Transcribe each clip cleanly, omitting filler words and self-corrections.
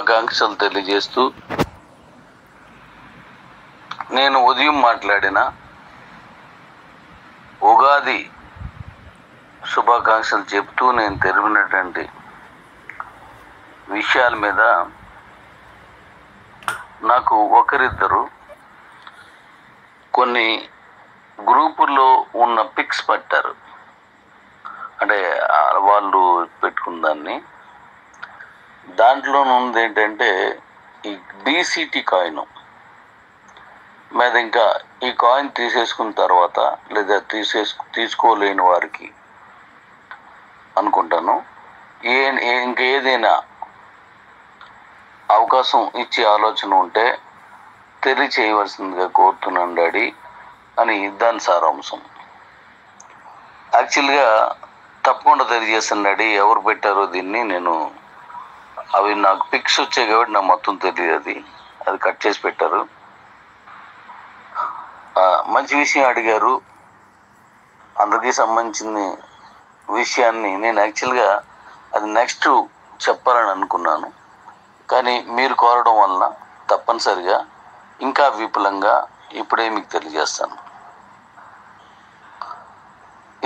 శుభాకాంక్షలు తెలియజేస్తూ, నేను ఉదయం మాట్లాడిన ఉగాది శుభాకాంక్షలు చెప్తూ నేను తెలిపినటువంటి విషయాల మీద నాకు ఒకరిద్దరు కొన్ని గ్రూపుల్లో ఉన్న పిక్స్ పట్టారు. అంటే వాళ్ళు పెట్టుకున్న దాంట్లో ఉంది ఏంటంటే ఈ BCT కాయిన్ మీద, ఇంకా ఈ కాయిన్ తీసేసుకున్న తర్వాత లేదా తీసుకోలేని వారికి అనుకుంటాను ఇంకేదైనా అవకాశం ఇచ్చే ఆలోచన ఉంటే తెలియచేయవలసిందిగా కోరుతున్నాను డాడీ అని దాని సారాంశం. యాక్చువల్గా తప్పకుండా తెలియజేస్తాను డాడీ, ఎవరు పెట్టారో దీన్ని. నేను అవి నాకు పిక్స్ వచ్చాయి కాబట్టి నాకు మొత్తం తెలియదు, అది కట్ చేసి పెట్టారు. మంచి విషయం అడిగారు. అందరికీ సంబంధించిన విషయాన్ని నేను యాక్చువల్గా అది నెక్స్ట్ చెప్పాలని అనుకున్నాను, కానీ మీరు కోరడం వలన తప్పనిసరిగా ఇంకా విపులంగా ఇప్పుడే మీకు తెలియజేస్తాను.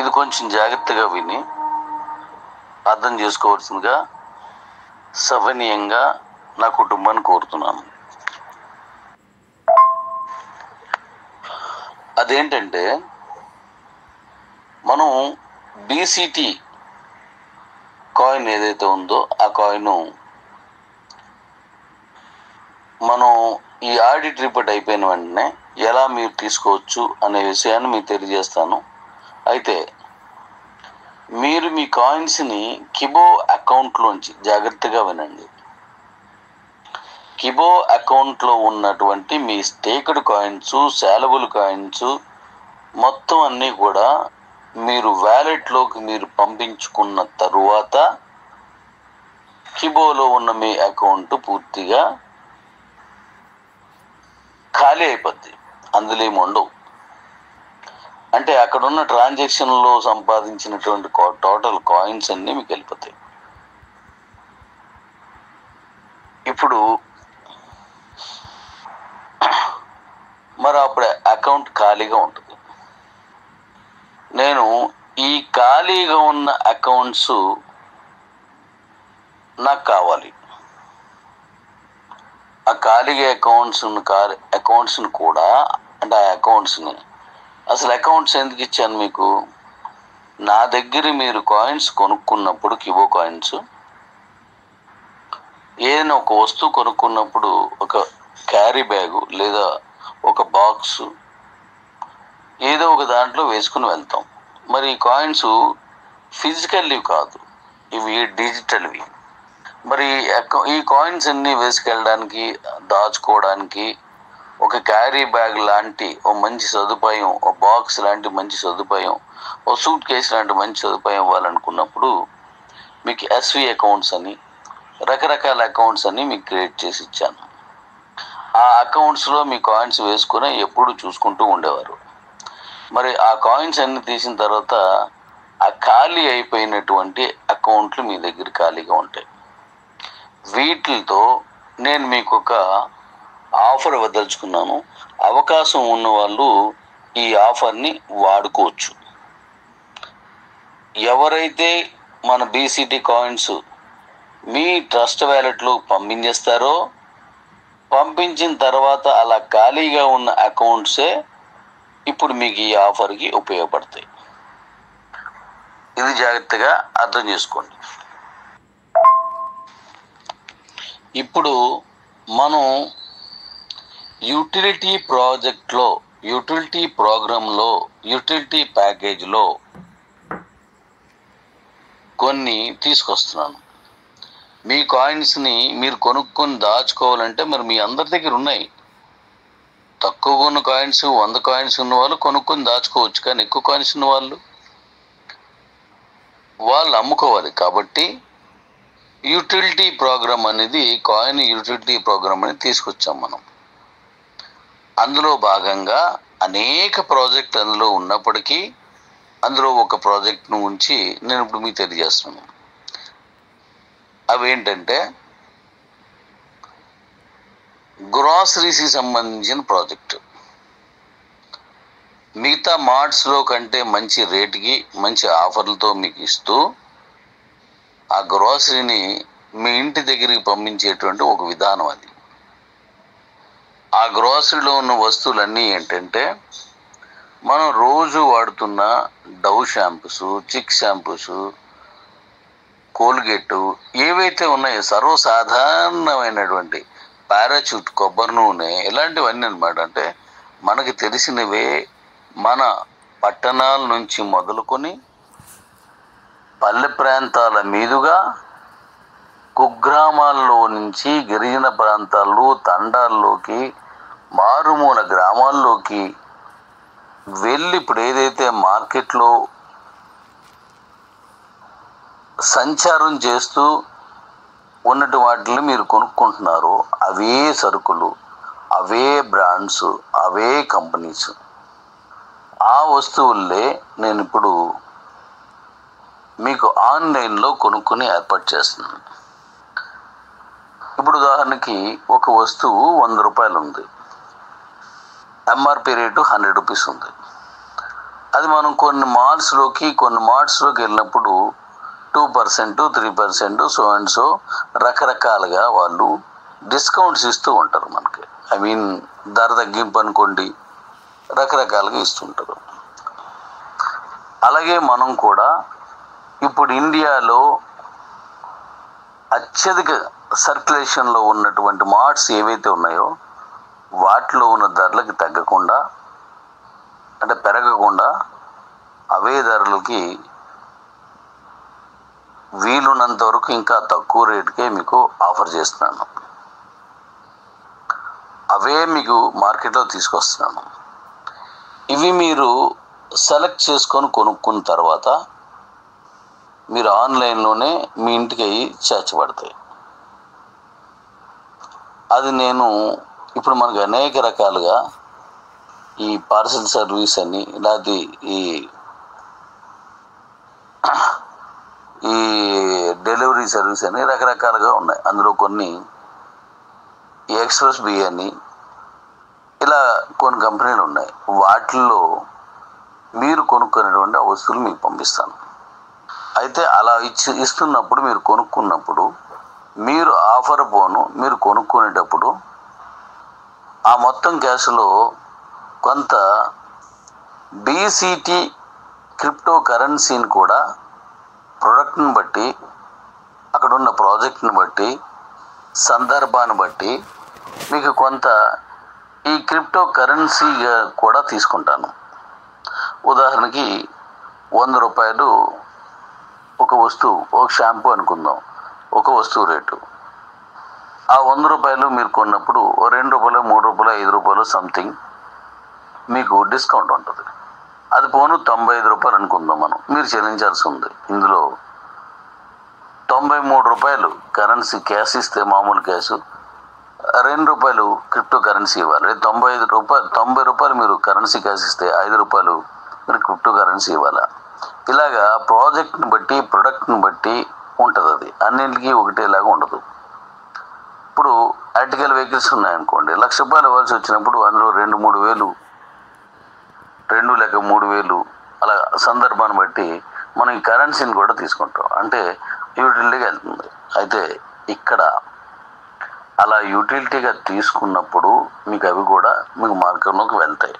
ఇది కొంచెం జాగ్రత్తగా విని అర్థం చేసుకోవాల్సిందిగా సవినయంగా నా కుటుంబాన్ని కోరుతున్నాను. అదేంటంటే, మనం BCT కాయిన్ ఏదైతే ఉందో ఆ కాయిన్ మనం ఈ ఆడిట్ రిపోర్ట్ అయిపోయిన వెంటనే ఎలా మీరు తీసుకోవచ్చు అనే విషయాన్ని మీకు తెలియజేస్తాను. అయితే మీరు మీ కాయిన్స్ని కిబో అకౌంట్లోంచి జాగ్రత్తగా వినండి. కిబో అకౌంట్లో ఉన్నటువంటి మీ స్టేక్డ్ కాయిన్స్, శాలబుల్ కాయిన్స్ మొత్తం అన్నీ కూడా మీరు వ్యాలెట్లోకి మీరు పంపించుకున్న తరువాత కిబోలో ఉన్న మీ అకౌంట్ పూర్తిగా ఖాళీ అయిపోద్ది. అందులో ఏమి ఉండవు. అంటే అక్కడ ఉన్న ట్రాన్సాక్షన్లో సంపాదించినటువంటి టోటల్ కాయిన్స్ అన్నీ మీకు వెళ్ళిపోతాయి. ఇప్పుడు మరి అప్పుడు అకౌంట్ ఖాళీగా ఉంటుంది. నేను ఈ ఖాళీగా ఉన్న అకౌంట్స్ నాకు కావాలి. ఆ ఖాళీగా అకౌంట్స్ని కూడా, అంటే ఆ అకౌంట్స్ని అసలు అకౌంట్స్ ఎందుకు ఇచ్చాను మీకు? నా దగ్గర మీరు కాయిన్స్ కొనుక్కున్నప్పుడు, కిబో కాయిన్స్ ఏదైనా ఒక వస్తువు కొనుక్కున్నప్పుడు ఒక క్యారీ బ్యాగు లేదా ఒక బాక్స్ ఏదో ఒక దాంట్లో వేసుకుని వెళ్తాం. మరి ఈ కాయిన్స్ ఫిజికల్వి కాదు, ఇవి డిజిటల్వి. మరి ఈ కాయిన్స్ అన్నీ వేసుకెళ్ళడానికి, దాచుకోవడానికి ఒక క్యారీ బ్యాగ్ లాంటి ఓ మంచి సదుపాయం, ఓ బాక్స్ లాంటి మంచి సదుపాయం, ఓ సూట్ కేసు లాంటి మంచి సదుపాయం ఇవ్వాలనుకున్నప్పుడు మీకు SV అకౌంట్స్ అని రకరకాల అకౌంట్స్ అన్ని మీకు క్రియేట్ చేసి ఇచ్చాను. ఆ అకౌంట్స్లో మీ కాయిన్స్ వేసుకుని ఎప్పుడు చూసుకుంటూ ఉండేవారు. మరి ఆ కాయిన్స్ అన్ని తీసిన తర్వాత ఆ ఖాళీ అయిపోయినటువంటి అకౌంట్లు మీ దగ్గర ఖాళీగా ఉంటాయి. వీటితో నేను మీకు ఒక ఆఫర్ ఇవ్వదలుచుకున్నాను. అవకాశం ఉన్న వాళ్ళు ఈ ఆఫర్ని వాడుకోవచ్చు. ఎవరైతే మన BCT కాయిన్స్ మీ ట్రస్ట్ వ్యాలెట్లో పంపించేస్తారో, పంపించిన తర్వాత అలా ఖాళీగా ఉన్న అకౌంట్సే ఇప్పుడు మీకు ఈ ఆఫర్కి ఉపయోగపడతాయి. ఇది జాగ్రత్తగా అర్థం చేసుకోండి. ఇప్పుడు మనం యూటిలిటీ ప్రాజెక్ట్లో, యూటిలిటీ ప్రోగ్రాంలో, యూటిలిటీ ప్యాకేజ్లో కొన్ని తీసుకొస్తున్నాను. మీ కాయిన్స్ని మీరు కొనుక్కొని దాచుకోవాలంటే మరి మీ అందరి దగ్గర ఉన్నాయి. తక్కువ ఉన్న కాయిన్స్, 100 కాయిన్స్ ఉన్న వాళ్ళు కొనుక్కొని దాచుకోవచ్చు. కానీ ఎక్కువ కాయిన్స్ ఉన్న వాళ్ళు అమ్ముకోవాలి. కాబట్టి యూటిలిటీ ప్రోగ్రామ్ అనేది, కాయిన్ యూటిలిటీ ప్రోగ్రామ్ అనేది తీసుకొచ్చాం మనం. అందులో భాగంగా అనేక ప్రాజెక్టులు అందులో ఉన్నప్పటికీ అందులో ఒక ప్రాజెక్ట్ను ఉంచి నేను ఇప్పుడు మీకు తెలియజేస్తున్నాను. అవేంటంటే గ్రాసరీస్కి సంబంధించిన ప్రాజెక్టు. మిగతా మార్ట్స్లో కంటే మంచి రేటుకి మంచి ఆఫర్లతో మీకు ఇస్తూ ఆ గ్రాసరీని మీ ఇంటి దగ్గరికి పంపించేటువంటి ఒక విధానం అది. ఆ గ్రాసరీలో ఉన్న వస్తువులన్నీ ఏంటంటే మనం రోజు వాడుతున్న డవ్ షాంపూస్, చిక్ షాంపూస్, కోల్గేట్ ఏవైతే ఉన్నాయో సర్వసాధారణమైనటువంటి పారాచూట్, కొబ్బరి నూనె, ఇలాంటివన్నీ అనమాట. అంటే మనకి తెలిసినవే మన పట్టణాల నుంచి మొదలుకొని పల్లె ప్రాంతాల మీదుగా కుగ్రామాల్లో నుంచి గిరిజన ప్రాంతాలు, తండాల్లోకి, మారుమూల గ్రామాల్లోకి వెళ్ళి ఇప్పుడు ఏదైతే మార్కెట్లో సంచారం చేస్తూ ఉన్నటి వాటిని మీరు కొనుక్కుంటున్నారో అవే సరుకులు, అవే బ్రాండ్స్, అవే కంపెనీస్, ఆ వస్తువుల్లే నేను ఇప్పుడు మీకు ఆన్లైన్లో కొనుక్కొని ఏర్పాటు చేస్తున్నాను. ఇప్పుడు ఉదాహరణకి ఒక వస్తువు 100 రూపాయలు ఉంది, ఎంఆర్పి రేటు 100 రూపీస్ ఉంది. అది మనం కొన్ని మార్ట్స్లోకి వెళ్ళినప్పుడు 2%, 3%, సో అండ్ సో రకరకాలుగా వాళ్ళు డిస్కౌంట్స్ ఇస్తూ ఉంటారు మనకి. ధర తగ్గింపు అనుకోండి, రకరకాలుగా ఇస్తుంటారు. అలాగే మనం కూడా ఇప్పుడు ఇండియాలో అత్యధిక సర్క్యులేషన్లో ఉన్నటువంటి మార్ట్స్ ఏవైతే ఉన్నాయో వాటిలో ఉన్న ధరలకి తగ్గకుండా, అంటే పెరగకుండా, అవే ధరలకి వీలున్నంత వరకు ఇంకా తక్కువ రేటుకే మీకు ఆఫర్ చేస్తున్నాను. అవే మీకు మార్కెట్లో తీసుకొస్తున్నాను. ఇవి మీరు సెలెక్ట్ చేసుకొని కొనుక్కున్న తర్వాత మీరు ఆన్లైన్లోనే మీ ఇంటికి అవి చేర్చబడతాయి. అది నేను ఇప్పుడు మనకు అనేక రకాలుగా ఈ పార్సల్ సర్వీస్ అని, లేకపోతే ఈ డెలివరీ సర్వీస్ అని రకరకాలుగా ఉన్నాయి. అందులో కొన్ని ఎక్స్ప్రెస్ బి అని, ఇలా కొన్ని కంపెనీలు ఉన్నాయి. వాటిల్లో మీరు కొనుక్కునేటువంటి ఆ వస్తువులు మీకు పంపిస్తాను. అయితే అలా ఇస్తున్నప్పుడు, మీరు కొనుక్కున్నప్పుడు, మీరు ఆఫర్ పోను మీరు కొనుక్కునేటప్పుడు ఆ మొత్తం క్యాష్లో కొంత బీసీటీ క్రిప్టో కరెన్సీని కూడా ప్రొడక్ట్ని బట్టి, అక్కడ ఉన్న ప్రాజెక్ట్ని బట్టి, సందర్భాన్ని బట్టి మీకు కొంత ఈ క్రిప్టో కరెన్సీగా కూడా తీసుకుంటాను. ఉదాహరణకి 100 రూపాయలు ఒక వస్తువు, ఒక షాంపూ అనుకుందాం, ఒక వస్తువు రేటు. ఆ 100 రూపాయలు మీరు కొన్నప్పుడు 2 రూపాయలు, 3 రూపాయలు, 5 రూపాయలు సంథింగ్ మీకు డిస్కౌంట్ ఉంటుంది. అది పోను 95 రూపాయలు అనుకుందాం మనం, మీరు చెల్లించాల్సి ఉంది. ఇందులో 93 రూపాయలు కరెన్సీ క్యాష్ ఇస్తే, మామూలు క్యాష్, 2 రూపాయలు క్రిప్టో కరెన్సీ ఇవ్వాలి. 90 రూపాయలు మీరు కరెన్సీ క్యాష్ ఇస్తే 5 రూపాయలు మీరు క్రిప్టో కరెన్సీ ఇవ్వాలి. ఇలాగా ప్రాజెక్ట్ని బట్టి, ప్రొడక్ట్ని బట్టి ఉంటుంది. అది అన్నింటికి ఒకటేలాగా ఉండదు. ఇప్పుడు ఆర్టికల్ వెహికల్స్ ఉన్నాయనుకోండి, 1,00,000 రూపాయలు ఇవ్వాల్సి వచ్చినప్పుడు అందులో 2-3 వేలు, 2 లేక 3 వేలు, అలా సందర్భాన్ని బట్టి మనం ఈ కరెన్సీని కూడా తీసుకుంటాం. అంటే యూటిలిటీగా వెళ్తుంది. అయితే ఇక్కడ అలా యూటిలిటీగా తీసుకున్నప్పుడు మీకు అవి కూడా మీకు మార్కెట్లోకి వెళ్తాయి.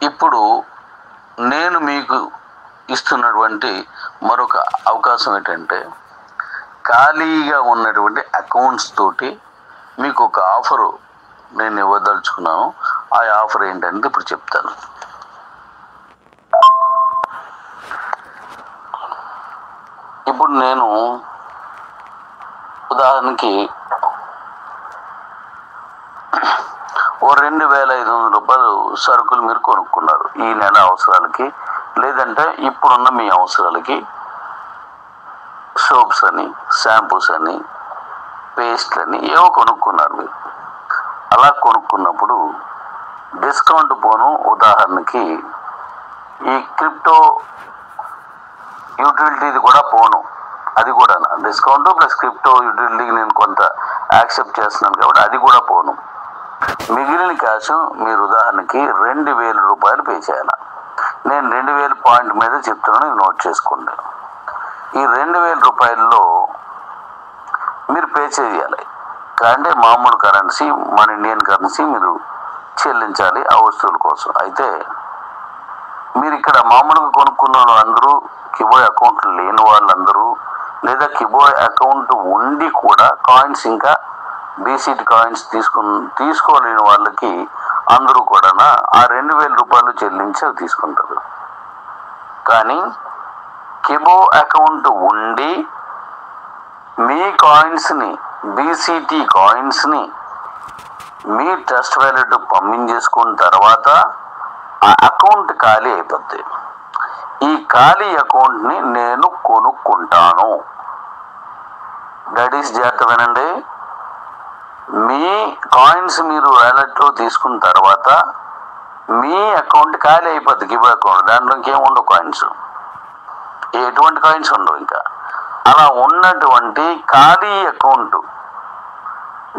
ఇప్పుడు నేను మీకు ఇస్తున్నటువంటి మరొక అవకాశం ఏంటంటే, ఖాళీగా ఉన్నటువంటి అకౌంట్స్ తోటి మీకు ఒక ఆఫరు నేను ఇవ్వదలుచుకున్నాను. ఆ ఆఫర్ ఏంటంటే ఇప్పుడు చెప్తాను. ఇప్పుడు నేను ఉదాహరణకి 2,500 రూపాయలు సరుకులు మీరు కొనుక్కున్నారు ఈ నెల అవసరాలకి, లేదంటే ఇప్పుడున్న మీ అవసరాలకి. సోప్స్ అని, షాంపూస్ అని, పేస్ట్లని ఏవో కొనుక్కున్నారు మీరు. అలా కొనుక్కున్నప్పుడు డిస్కౌంట్ పోను, ఉదాహరణకి ఈ క్రిప్టో యూటిలిటీది కూడా పోను, అది కూడా డిస్కౌంట్ ప్లస్ క్రిప్టో యూటిలిటీకి నేను కొంత యాక్సెప్ట్ చేస్తున్నాను కాబట్టి అది కూడా పోను. మిగిలిన క్యాష్ మీరు ఉదాహరణకి 2000 రూపాయలు పే చేయాలి. నేను 2000 పాయింట్ మీద చెప్తున్నాను, ఇది నోట్ చేసుకోండి. ఈ 2000 రూపాయల్లో మీరు పే చేయాలి. అంటే మామూలు కరెన్సీ, మన ఇండియన్ కరెన్సీ మీరు చెల్లించాలి ఆ వస్తువుల కోసం. అయితే మీరు ఇక్కడ మామూలుగా కొనుక్కున్న వాళ్ళందరూ, కిబోయ్ అకౌంట్లు లేని వాళ్ళందరూ, లేదా కిబోయ్ అకౌంట్ ఉండి కూడా కాయిన్స్ ఇంకా బీసీటీ కాయిన్స్ తీసుకోలేని వాళ్ళకి అందరూ కూడా ఆ 2000 రూపాయలు చెల్లించి అవి తీసుకుంటారు. కానీ కిబో అకౌంట్ ఉండి మీ కాయిన్స్ని, బీసీటీ కాయిన్స్ని మీ ట్రస్ట్ వ్యాలెట్ పంపించేసుకున్న తర్వాత ఆ అకౌంట్ ఖాళీ అయిపోద్ది. ఈ ఖాళీ అకౌంట్ని నేను కొనుక్కుంటాను. డాడీస్ జాగ్రత్త వినండి. మీ కాయిన్స్ మీరు వ్యాలెట్లో తీసుకున్న తర్వాత మీ అకౌంట్ ఖాళీ అయిపోద్ది, గివ్ అకౌంట్. దాంట్లో ఇంకేం ఉండవు కాయిన్స్, ఎటువంటి కాయిన్స్ ఉండవు. ఇంకా అలా ఉన్నటువంటి ఖాళీ అకౌంట్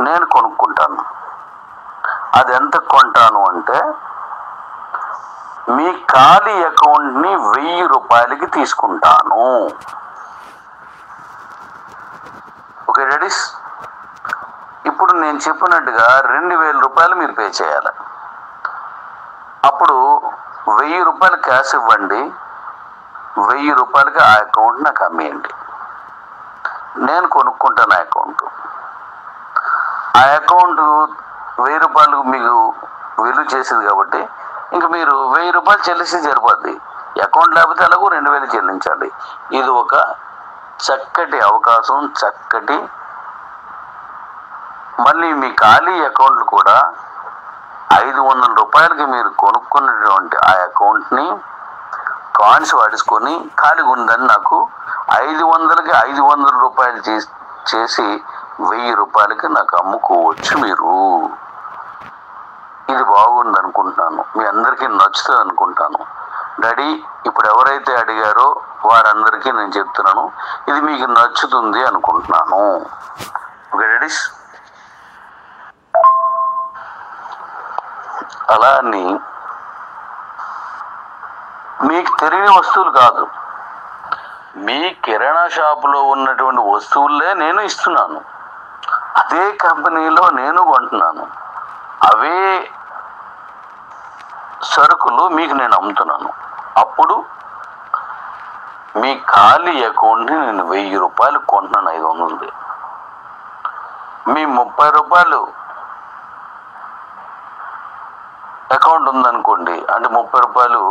నేను కొనుక్కుంటాను. అది ఎంత కొంటాను అంటే మీ ఖాళీ అకౌంట్ని 1000 రూపాయలకి తీసుకుంటాను. ఓకే డాడీస్, ఇప్పుడు నేను చెప్పినట్టుగా 2000 రూపాయలు మీరు పే చేయాలి. అప్పుడు 1000 రూపాయలు క్యాష్ ఇవ్వండి, 1000 రూపాయలకి ఆ అకౌంట్ నాకు అమ్మేయండి. నేను కొనుక్కుంటాను ఆ అకౌంట్. ఆ అకౌంట్ 1000 రూపాయలు మీకు విలువ చేసేది కాబట్టి ఇంక మీరు 1000 రూపాయలు చెల్లిస్తే సరిపోద్ది. అకౌంట్ లేకపోతే అలాగూ 2000 చెల్లించాలి. ఇది ఒక చక్కటి అవకాశం, చక్కటి. మళ్ళీ మీ ఖాళీ అకౌంట్లు కూడా 500 రూపాయలకి మీరు కొనుక్కున్నటువంటి ఆ అకౌంట్ని కాయిన్స్ వాడేసుకొని ఖాళీగా ఉందని నాకు 500కి 500 రూపాయలు చేసి 1000 రూపాయలకి నాకు అమ్ముకోవచ్చు మీరు. ఇది బాగుంది అనుకుంటున్నాను, మీ అందరికీ నచ్చుతుంది అనుకుంటాను. డాడీ ఇప్పుడు ఎవరైతే అడిగారో వారందరికీ నేను చెప్తున్నాను, ఇది మీకు నచ్చుతుంది అనుకుంటున్నాను. ఓకే డాడీస్, అలా అని మీకు తెలియని వస్తువులు కాదు, మీ కిరాణా షాపులో ఉన్నటువంటి వస్తువులే నేను ఇస్తున్నాను. అదే కంపెనీలో నేను కొంటున్నాను, అవే సరుకులు మీకు నేను అమ్ముతున్నాను. అప్పుడు మీ ఖాళీ అకౌంట్ని నేను 1000 రూపాయలు కొంటున్నాను, 500. మీ 30 రూపాయలు అకౌంట్ ఉందనుకోండి, అంటే 30 రూపాయలు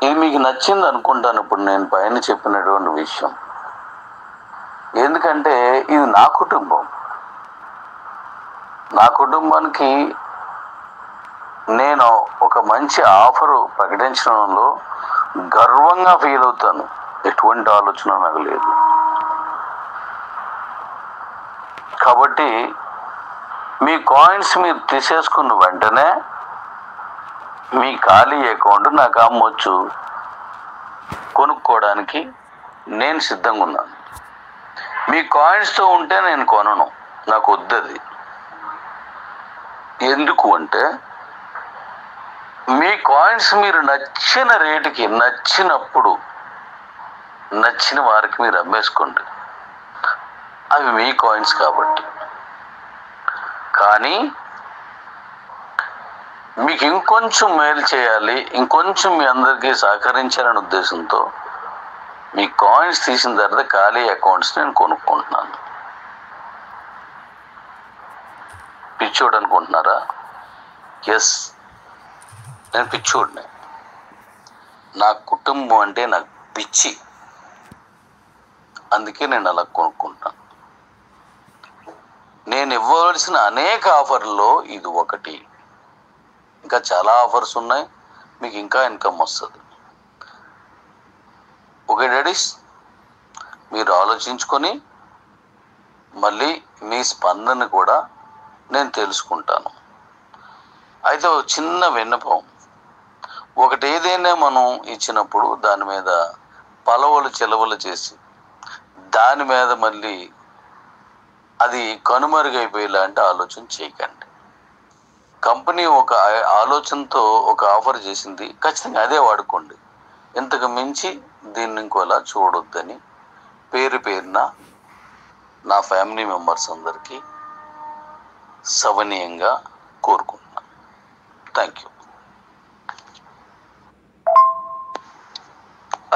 ఇది మీకు నచ్చింది అనుకుంటాను. ఇప్పుడు నేను పైన చెప్పినటువంటి విషయం ఎందుకంటే ఇది నా కుటుంబం. నా కుటుంబానికి నేను ఒక మంచి ఆఫరు ప్రకటించడంలో గర్వంగా ఫీల్ అవుతాను. ఎటువంటి ఆలోచన నాకు లేదు. కాబట్టి మీ కాయిన్స్ మీరు తీసేసుకున్న వెంటనే మీ ఖాళీ అకౌంట్ నాకు అమ్మొచ్చు, కొనుక్కోవడానికి నేను సిద్ధంగా ఉన్నాను. మీ కాయిన్స్తో ఉంటే నేను కొనను, నాకు వద్దది. ఎందుకు అంటే మీ కాయిన్స్ మీరు నచ్చిన రేటుకి నచ్చినప్పుడు నచ్చిన వారికి మీరు అమ్మేసుకోండి, అవి మీ కాయిన్స్ కాబట్టి. కానీ మీకు ఇంకొంచెం మేలు చేయాలి, ఇంకొంచెం మీ అందరికీ సహకరించాలనే ఉద్దేశంతో మీ కాయిన్స్ తీసిన తర్వాత ఖాళీ అకౌంట్స్ నేను కొనుక్కుంటున్నాను. పిచ్చోడు అనుకుంటున్నారా? ఎస్, నేను పిచ్చోడిని. నా కుటుంబం అంటే నాకు పిచ్చి, అందుకే నేను అలా కొనుక్కుంటాను. నేను ఇవ్వవలసిన అనేక ఆఫర్లలో ఇది ఒకటి. ఇంకా చాలా ఆఫర్స్ ఉన్నాయి, మీకు ఇంకా ఇన్కమ్ వస్తుంది. ఓకే డాడీస్, మీరు ఆలోచించుకొని మళ్ళీ మీ స్పందన కూడా నేను తెలుసుకుంటాను. అయితే ఒక చిన్న విన్నపం, ఒకటి ఏదైనా మనం ఇచ్చినప్పుడు దాని మీద పలవలు చెలవలు చేసి దాని మీద మళ్ళీ అది కనుమరుగైపోయేలాంటి ఆలోచన చేయకండి. కంపెనీ ఒక ఆలోచనతో ఒక ఆఫర్ చేసింది, ఖచ్చితంగా అదే వాడుకోండి. ఇంతకు మించి దీన్ని ఇంకోలా చూడొద్దని పేరున నా ఫ్యామిలీ మెంబర్స్ అందరికీ సవనీయంగా కోరుకుంటున్నాను. Thank you.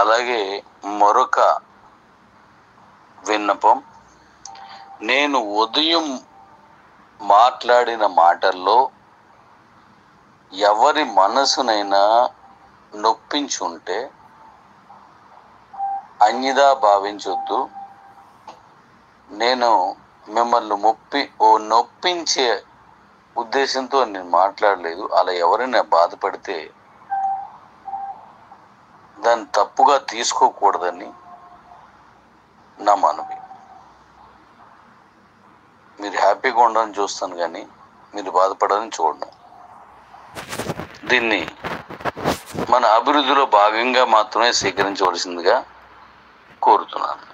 అలాగే మరొక విన్నపం, నేను ఉదయం మాట్లాడిన మాటల్లో ఎవరి మనసునైనా నొప్పించుంటే అన్యదా భావించొద్దు. నేను మిమ్మల్ని నొప్పించే ఉద్దేశంతో నేను మాట్లాడలేదు. అలా ఎవరైనా బాధపడితే దాన్ని తప్పుగా తీసుకోకూడదని నా మనవి. మీరు హ్యాపీగా ఉండాలని చూస్తాను, కానీ మీరు బాధపడాలని చూడను. దీన్ని మన అభివృద్ధిలో భాగంగా మాత్రమే స్వీకరించవలసిందిగా కోరుతున్నాను.